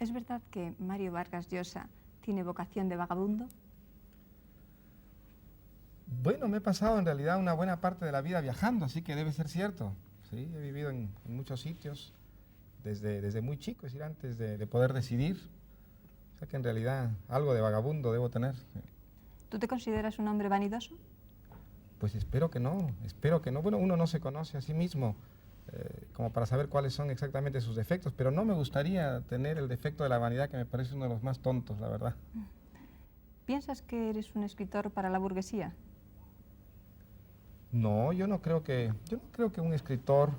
¿Es verdad que Mario Vargas Llosa tiene vocación de vagabundo? Bueno, me he pasado en realidad una buena parte de la vida viajando, así que debe ser cierto. Sí, he vivido en muchos sitios desde muy chico, es decir, antes de poder decidir. O sea que en realidad algo de vagabundo debo tener. ¿Tú te consideras un hombre vanidoso? Pues espero que no, espero que no. Bueno, uno no se conoce a sí mismo como para saber cuáles son exactamente sus defectos, pero no me gustaría tener el defecto de la vanidad, que me parece uno de los más tontos, la verdad. ¿Piensas que eres un escritor para la burguesía? No, yo no creo que un escritor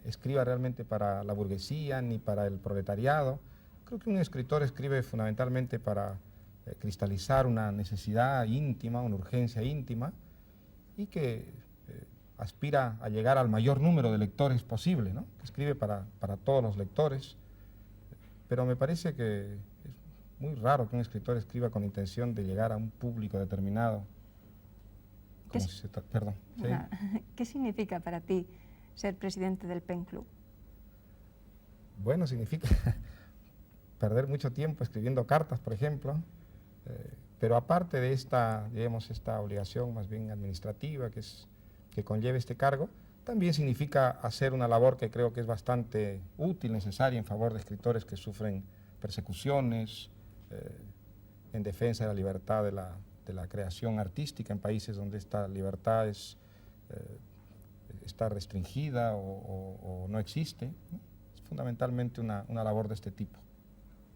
escriba realmente para la burguesía ni para el proletariado. Creo que un escritor escribe fundamentalmente para cristalizar una necesidad íntima, una urgencia íntima, y que aspira a llegar al mayor número de lectores posible, ¿no? Que escribe para todos los lectores, pero me parece que es muy raro que un escritor escriba con intención de llegar a un público determinado. Perdón. ¿Sí? ¿Qué significa para ti ser presidente del PEN Club? Bueno, significa perder mucho tiempo escribiendo cartas, por ejemplo, pero aparte de esta, digamos, esta obligación más bien administrativa que conlleva este cargo, también significa hacer una labor que creo que es bastante útil, necesaria en favor de escritores que sufren persecuciones, en defensa de la libertad de la creación artística en países donde esta libertad está restringida o no existe, ¿no? Es fundamentalmente una labor de este tipo.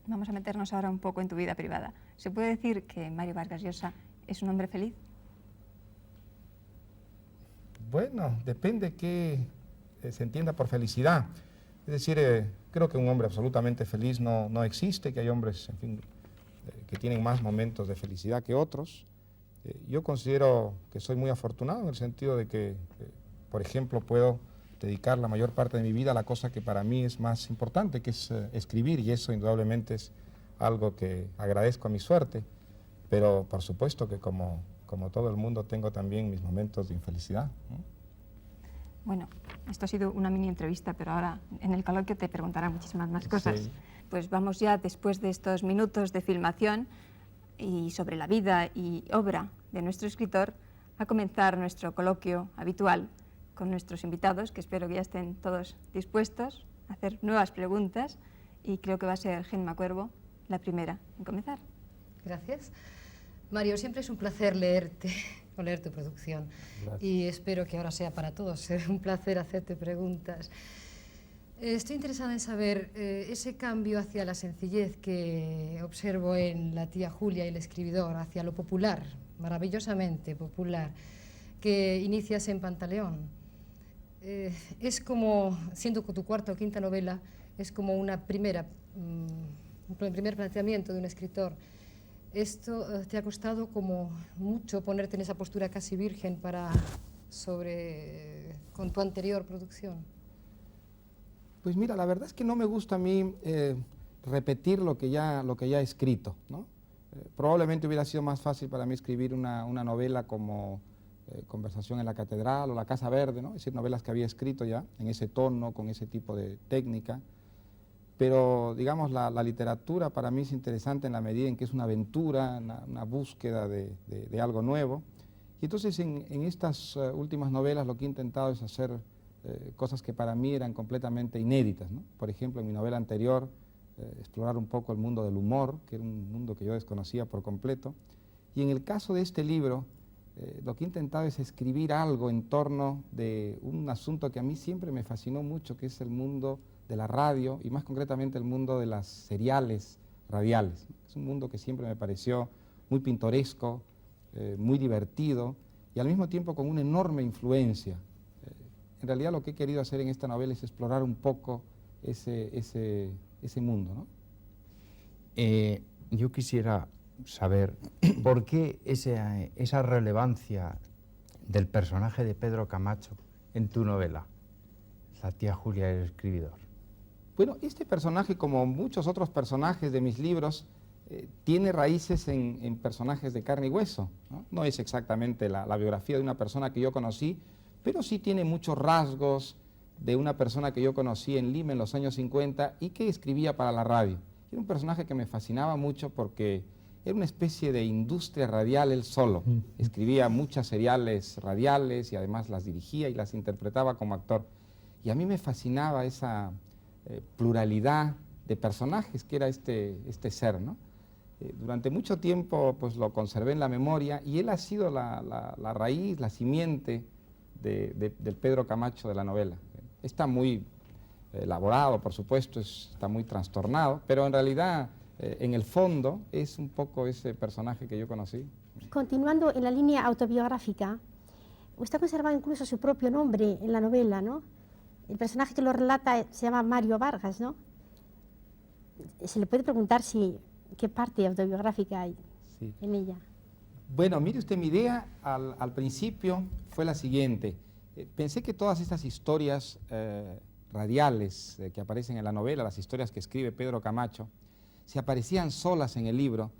Vamos a meternos ahora un poco en tu vida privada. ¿Se puede decir que Mario Vargas Llosa es un hombre feliz? Bueno, depende qué se entienda por felicidad. Es decir, creo que un hombre absolutamente feliz no existe, que hay hombres, en fin, que tienen más momentos de felicidad que otros. Yo considero que soy muy afortunado en el sentido de que, por ejemplo, puedo dedicar la mayor parte de mi vida a la cosa que para mí es más importante, que es escribir, y eso indudablemente es algo que agradezco a mi suerte, pero por supuesto que como todo el mundo tengo también mis momentos de infelicidad, ¿no? Bueno, esto ha sido una mini entrevista, pero ahora en el coloquio te preguntarán muchísimas más cosas. Sí. Pues vamos ya, después de estos minutos de filmación y sobre la vida y obra de nuestro escritor, a comenzar nuestro coloquio habitual con nuestros invitados, que espero que ya estén todos dispuestos a hacer nuevas preguntas, y creo que va a ser Gemma Cuervo la primera en comenzar. Gracias. Mario, siempre es un placer leerte o leer tu producción. Gracias. Y espero que ahora sea para todos un placer hacerte preguntas. Estoy interesada en saber ese cambio hacia la sencillez que observo en la tía Julia y el escribidor, hacia lo popular, maravillosamente popular, que inicias en Pantaleón. Es como, siendo tu cuarta o quinta novela, es como un primer planteamiento de un escritor. ¿Esto te ha costado como mucho ponerte en esa postura casi virgen con tu anterior producción? Pues mira, la verdad es que no me gusta a mí repetir lo que ya he escrito, ¿no? Probablemente hubiera sido más fácil para mí escribir una novela como Conversación en la Catedral o La Casa Verde, ¿no? Es decir, novelas que había escrito ya en ese tono, con ese tipo de técnica. Pero, digamos, la literatura para mí es interesante en la medida en que es una aventura, una búsqueda de algo nuevo. Y entonces en estas últimas novelas lo que he intentado es hacer cosas que para mí eran completamente inéditas, ¿no? Por ejemplo, en mi novela anterior, explorar un poco el mundo del humor, que era un mundo que yo desconocía por completo. Y en el caso de este libro, lo que he intentado es escribir algo en torno de un asunto que a mí siempre me fascinó mucho, que es el mundo de la radio, y más concretamente el mundo de las seriales radiales. Es un mundo que siempre me pareció muy pintoresco, muy divertido, y al mismo tiempo con una enorme influencia. En realidad lo que he querido hacer en esta novela es explorar un poco ese mundo, ¿no? Yo quisiera saber por qué esa relevancia del personaje de Pedro Camacho en tu novela, la tía Julia y el escribidor. Bueno, este personaje, como muchos otros personajes de mis libros, tiene raíces en personajes de carne y hueso, ¿no? No es exactamente la biografía de una persona que yo conocí, pero sí tiene muchos rasgos de una persona que yo conocí en Lima en los años 50 y que escribía para la radio. Era un personaje que me fascinaba mucho porque era una especie de industria radial él solo. Escribía muchas seriales radiales y además las dirigía y las interpretaba como actor. Y a mí me fascinaba esa pluralidad de personajes que era este ser, ¿no? Durante mucho tiempo pues lo conservé en la memoria y él ha sido la raíz, la simiente del Pedro Camacho de la novela. Está muy elaborado, por supuesto, está muy trastornado, pero en realidad, en el fondo, es un poco ese personaje que yo conocí. Continuando en la línea autobiográfica, usted ha conservado incluso su propio nombre en la novela, ¿no? El personaje que lo relata se llama Mario Vargas, ¿no? Se le puede preguntar qué parte autobiográfica hay en ella. Bueno, mire usted, mi idea al principio fue la siguiente. Pensé que todas estas historias radiales que aparecen en la novela, las historias que escribe Pedro Camacho, si aparecían solas en el libro,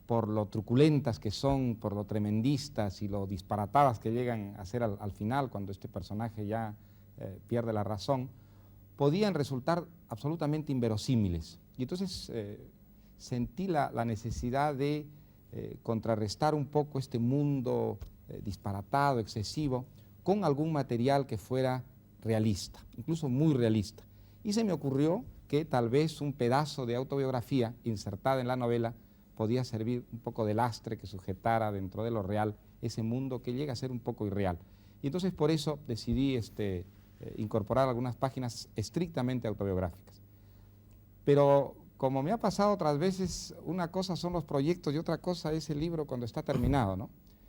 por lo truculentas que son, por lo tremendistas y lo disparatadas que llegan a ser al final, cuando este personaje ya pierde la razón, podían resultar absolutamente inverosímiles. Y entonces sentí la necesidad de contrarrestar un poco este mundo disparatado, excesivo, con algún material que fuera realista, incluso muy realista. Y se me ocurrió que tal vez un pedazo de autobiografía insertada en la novela podía servir un poco de lastre que sujetara dentro de lo real ese mundo que llega a ser un poco irreal. Y entonces por eso decidí incorporar algunas páginas estrictamente autobiográficas. Pero como me ha pasado otras veces, una cosa son los proyectos y otra cosa es el libro cuando está terminado, ¿no?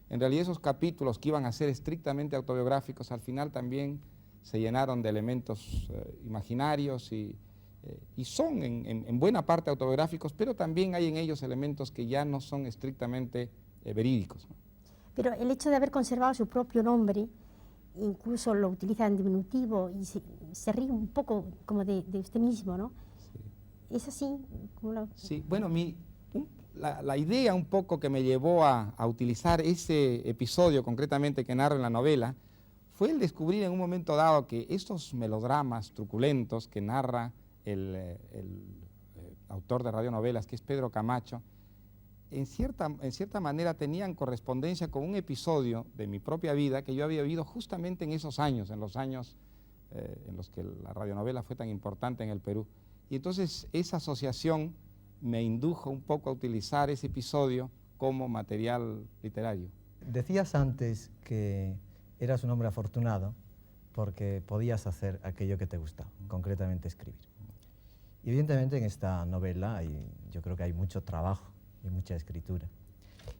En realidad esos capítulos que iban a ser estrictamente autobiográficos al final también se llenaron de elementos imaginarios y son en buena parte autobiográficos, pero también hay en ellos elementos que ya no son estrictamente verídicos, ¿no? Pero el hecho de haber conservado su propio nombre, incluso lo utiliza en diminutivo y se ríe un poco como de usted mismo, ¿no? Sí. ¿Es así? Sí, bueno, la idea un poco que me llevó a utilizar ese episodio concretamente que narro en la novela fue el descubrir en un momento dado que estos melodramas truculentos que narra el autor de radionovelas, que es Pedro Camacho, en cierta manera tenían correspondencia con un episodio de mi propia vida que yo había vivido justamente en esos años, en los años en los que la radionovela fue tan importante en el Perú. Y entonces esa asociación me indujo un poco a utilizar ese episodio como material literario. Decías antes que eras un hombre afortunado porque podías hacer aquello que te gustaba, concretamente escribir. Y evidentemente en esta novela yo creo que hay mucho trabajo y mucha escritura.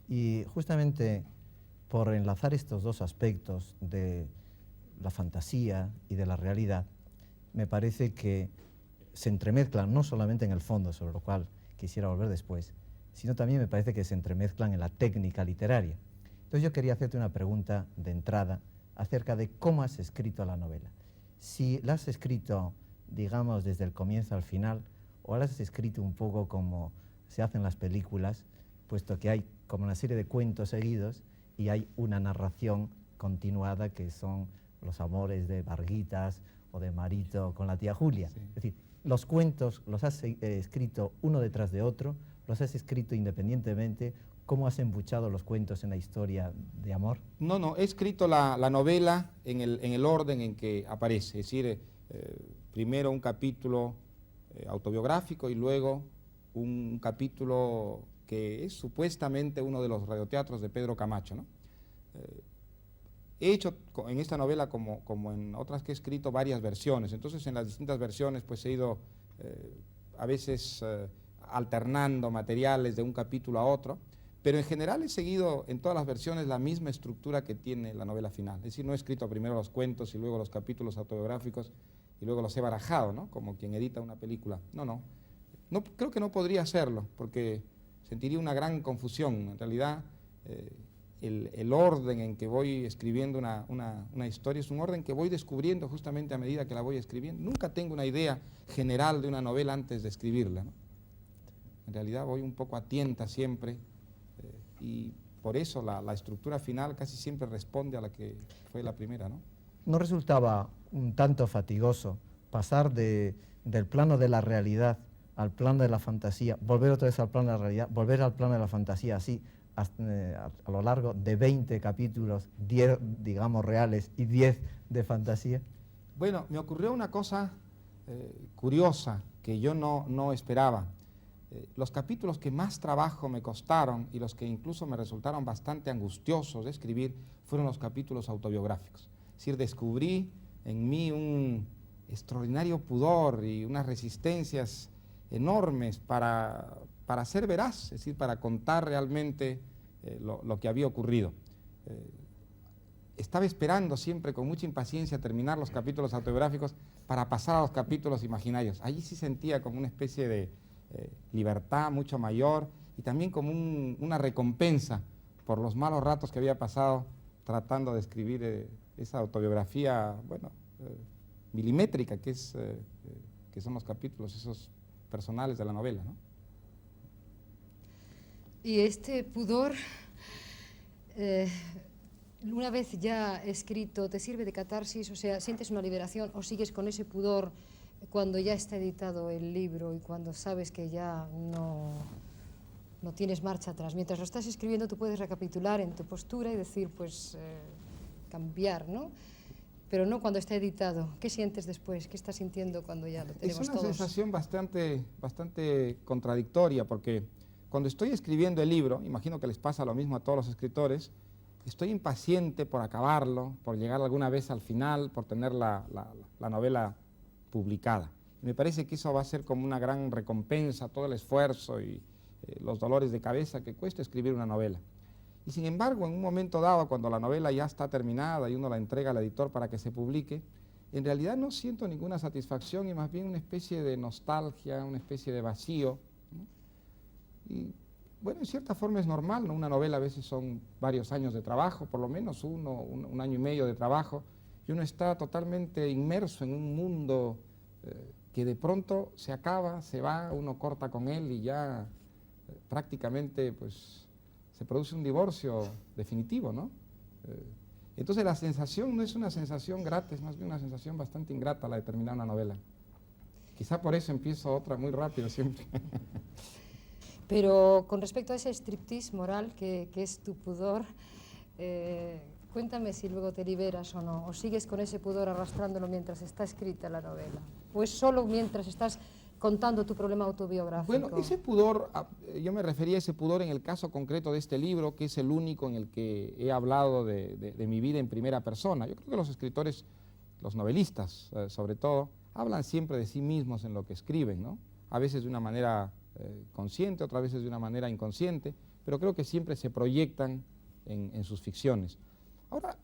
Y justamente por enlazar estos dos aspectos de la fantasía y de la realidad, me parece que se entremezclan no solamente en el fondo, sobre lo cual quisiera volver después, sino también me parece que se entremezclan en la técnica literaria. Entonces yo quería hacerte una pregunta de entrada acerca de cómo has escrito la novela. Si la has escrito, digamos, desde el comienzo al final, o la has escrito un poco como se hacen las películas, puesto que hay como una serie de cuentos seguidos y hay una narración continuada que son los amores de Varguitas o de Marito con la tía Julia. Sí. Es decir, los cuentos los has escrito uno detrás de otro, los has escrito independientemente. ¿Cómo has embuchado los cuentos en la historia de amor? No, he escrito la novela en el orden en que aparece, es decir, primero un capítulo autobiográfico y luego un capítulo que es supuestamente uno de los radioteatros de Pedro Camacho, ¿no? He hecho en esta novela, como en otras que he escrito, varias versiones. Entonces, en las distintas versiones pues he ido a veces alternando materiales de un capítulo a otro, pero en general he seguido en todas las versiones la misma estructura que tiene la novela final. Es decir, no he escrito primero los cuentos y luego los capítulos autobiográficos y luego los he barajado, ¿no? Como quien edita una película. No, creo que no podría hacerlo, porque sentiría una gran confusión. En realidad, el orden en que voy escribiendo una historia es un orden que voy descubriendo justamente a medida que la voy escribiendo. Nunca tengo una idea general de una novela antes de escribirla, ¿no? En realidad voy un poco a tienta siempre y por eso la estructura final casi siempre responde a la que fue la primera, ¿no? ¿No resultaba un tanto fatigoso pasar del plano de la realidad al plano de la fantasía, volver otra vez al plano de la realidad, volver al plano de la fantasía, así a lo largo de 20 capítulos, 10, digamos, reales y 10 de fantasía? Bueno, me ocurrió una cosa curiosa que yo no esperaba. Los capítulos que más trabajo me costaron y los que incluso me resultaron bastante angustiosos de escribir fueron los capítulos autobiográficos. Es decir, descubrí en mí un extraordinario pudor y unas resistencias enormes para ser veraz, es decir, para contar realmente lo que había ocurrido. Estaba esperando siempre con mucha impaciencia terminar los capítulos autobiográficos para pasar a los capítulos imaginarios. Allí sí sentía como una especie de libertad mucho mayor y también como una recompensa por los malos ratos que había pasado tratando de escribir esa autobiografía, bueno, milimétrica que son los capítulos, esos personales de la novela, ¿no? Y este pudor, una vez ya escrito, ¿te sirve de catarsis? O sea, ¿sientes una liberación o sigues con ese pudor cuando ya está editado el libro y cuando sabes que ya no tienes marcha atrás? Mientras lo estás escribiendo tú puedes recapitular en tu postura y decir, pues, cambiar, ¿no? Pero no cuando está editado. ¿Qué sientes después? ¿Qué estás sintiendo cuando ya lo tenemos todos? Es una sensación bastante contradictoria, porque cuando estoy escribiendo el libro, imagino que les pasa lo mismo a todos los escritores, estoy impaciente por acabarlo, por llegar alguna vez al final, por tener la novela publicada. Me parece que eso va a ser como una gran recompensa, todo el esfuerzo y los dolores de cabeza que cuesta escribir una novela. Y sin embargo, en un momento dado, cuando la novela ya está terminada y uno la entrega al editor para que se publique, en realidad no siento ninguna satisfacción y más bien una especie de nostalgia, una especie de vacío, ¿no? Y bueno, en cierta forma es normal, ¿no? Una novela a veces son varios años de trabajo, por lo menos un año y medio de trabajo, y uno está totalmente inmerso en un mundo que de pronto se acaba, se va, uno corta con él y ya prácticamente pues se produce un divorcio definitivo, ¿no? Entonces la sensación no es una sensación grata, es más bien una sensación bastante ingrata la de terminar una novela. Quizá por eso empiezo otra muy rápido siempre. Pero con respecto a ese striptease moral que es tu pudor, cuéntame si luego te liberas o no, o sigues con ese pudor arrastrándolo mientras está escrita la novela, o es solo mientras estás contando tu problema autobiográfico. Bueno, ese pudor, yo me refería a ese pudor en el caso concreto de este libro, que es el único en el que he hablado de mi vida en primera persona. Yo creo que los escritores, los novelistas sobre todo, hablan siempre de sí mismos en lo que escriben, ¿no? A veces de una manera consciente, otras veces de una manera inconsciente, pero creo que siempre se proyectan en sus ficciones. Ahora,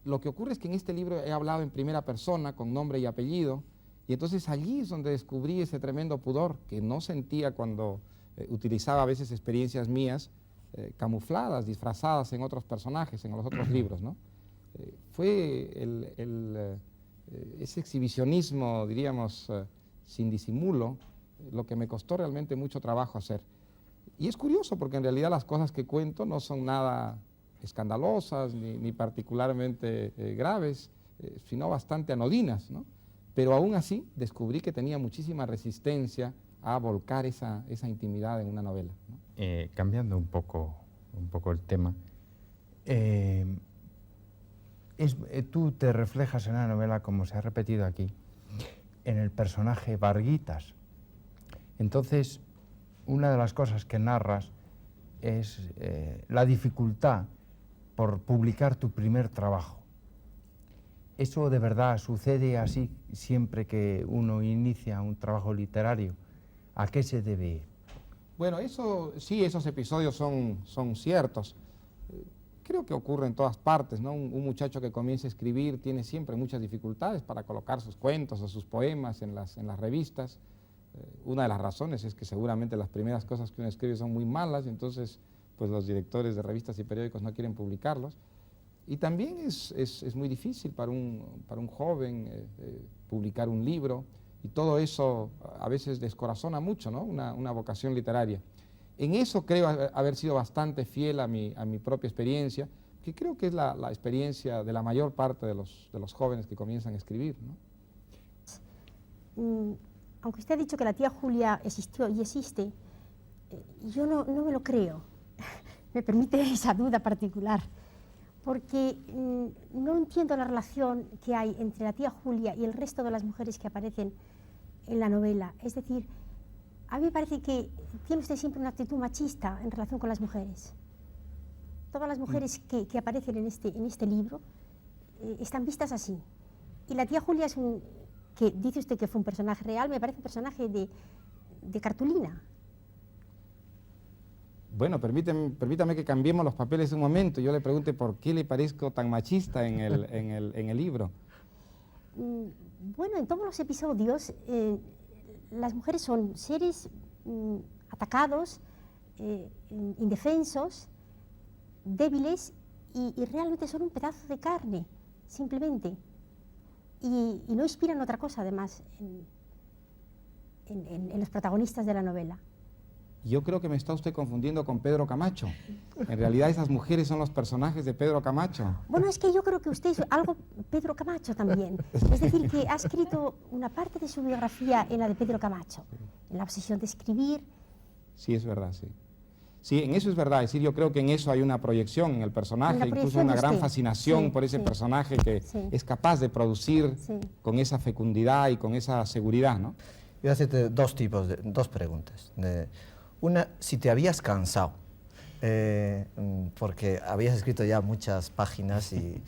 lo que ocurre es que en este libro he hablado en primera persona, con nombre y apellido, y entonces allí es donde descubrí ese tremendo pudor que no sentía cuando utilizaba a veces experiencias mías camufladas, disfrazadas en otros personajes, en los otros libros, ¿no? Fue ese exhibicionismo, diríamos, sin disimulo, lo que me costó realmente mucho trabajo hacer. Y es curioso porque en realidad las cosas que cuento no son nada escandalosas ni particularmente graves, sino bastante anodinas, ¿no? Pero aún así descubrí que tenía muchísima resistencia a volcar esa intimidad en una novela, ¿no? Cambiando un poco el tema, tú te reflejas en la novela, como se ha repetido aquí, en el personaje Varguitas. Entonces, una de las cosas que narras es la dificultad por publicar tu primer trabajo. ¿Eso de verdad sucede así siempre que uno inicia un trabajo literario? ¿A qué se debe? Bueno, sí, esos episodios son ciertos. Creo que ocurre en todas partes, ¿no? Un muchacho que comienza a escribir tiene siempre muchas dificultades para colocar sus cuentos o sus poemas en las revistas. Una de las razones es que seguramente las primeras cosas que uno escribe son muy malas, y entonces pues los directores de revistas y periódicos no quieren publicarlos. Y también es muy difícil para un joven publicar un libro, y todo eso a veces descorazona mucho, ¿no? Una vocación literaria. En eso creo haber sido bastante fiel a mi propia experiencia, que creo que es la experiencia de la mayor parte de los jóvenes que comienzan a escribir, ¿no? aunque usted ha dicho que la tía Julia existió y existe, yo no me lo creo. Me permite esa duda particular, porque no entiendo la relación que hay entre la tía Julia y el resto de las mujeres que aparecen en la novela. Es decir, a mí me parece que tiene usted siempre una actitud machista en relación con las mujeres. Todas las mujeres que aparecen en este libro están vistas así. Y la tía Julia es que dice usted que fue un personaje real, me parece un personaje de cartulina. Bueno, permítame que cambiemos los papeles un momento. Yo le pregunte por qué le parezco tan machista en el libro. Bueno, en todos los episodios las mujeres son seres atacados, indefensos, débiles y realmente son un pedazo de carne, simplemente. Y no inspiran otra cosa, además, en los protagonistas de la novela. Yo creo que me está usted confundiendo con Pedro Camacho. En realidad esas mujeres son los personajes de Pedro Camacho. Bueno, es que yo creo que usted es algo Pedro Camacho también. Es decir, que ha escrito una parte de su biografía en la de Pedro Camacho, en la obsesión de escribir. Sí, es verdad, sí. Sí, en eso es verdad. Es decir, yo creo que en eso hay una proyección en el personaje, incluso una gran fascinación por ese personaje que es capaz de producir con esa fecundidad y con esa seguridad, ¿no? Voy a hacerte dos preguntas. Una, si te habías cansado, porque habías escrito ya muchas páginas y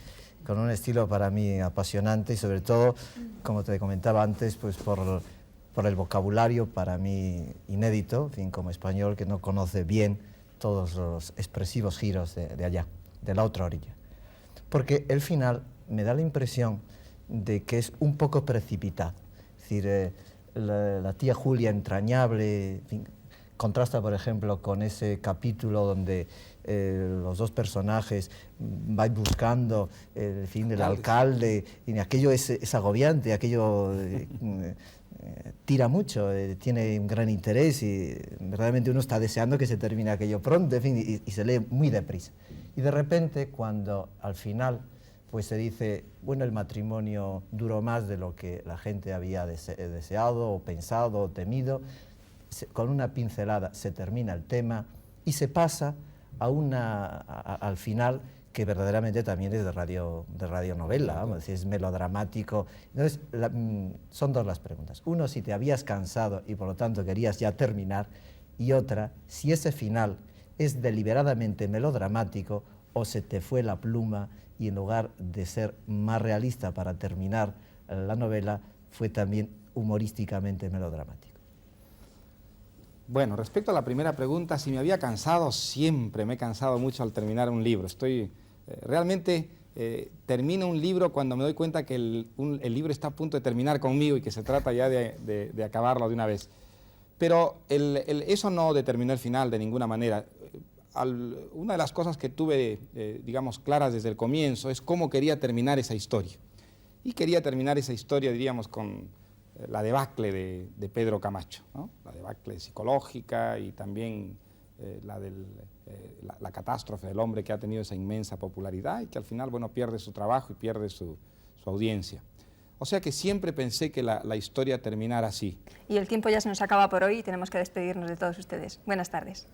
con un estilo para mí apasionante y sobre todo, como te comentaba antes, pues por el vocabulario para mí inédito, en fin, como español que no conoce bien todos los expresivos giros de allá, de la otra orilla. Porque el final me da la impresión de que es un poco precipitado. Es decir, la tía Julia entrañable, en fin, contrasta, por ejemplo, con ese capítulo donde los dos personajes van buscando el fin del alcalde, y aquello es agobiante, aquello tira mucho, tiene un gran interés y verdaderamente uno está deseando que se termine aquello pronto, en fin, y se lee muy deprisa. Y de repente, cuando al final pues se dice, bueno, el matrimonio duró más de lo que la gente había deseado o pensado o temido, con una pincelada se termina el tema y se pasa al final que verdaderamente también es de radionovela, vamos, es melodramático. Entonces, son dos las preguntas. Uno, si te habías cansado y por lo tanto querías ya terminar, y otra, si ese final es deliberadamente melodramático o se te fue la pluma y en lugar de ser más realista para terminar la novela, fue también humorísticamente melodramático. Bueno, respecto a la primera pregunta, si me había cansado, siempre me he cansado mucho al terminar un libro. Realmente termino un libro cuando me doy cuenta que el libro está a punto de terminar conmigo y que se trata ya de acabarlo de una vez. Pero eso no determinó el final de ninguna manera. Una de las cosas que tuve, digamos, claras desde el comienzo es cómo quería terminar esa historia. Y quería terminar esa historia, diríamos, con la debacle de Pedro Camacho, ¿no? La debacle psicológica y también la catástrofe del hombre que ha tenido esa inmensa popularidad y que al final, bueno, pierde su trabajo y pierde su audiencia. O sea que siempre pensé que la historia terminara así. Y el tiempo ya se nos acaba por hoy y tenemos que despedirnos de todos ustedes. Buenas tardes.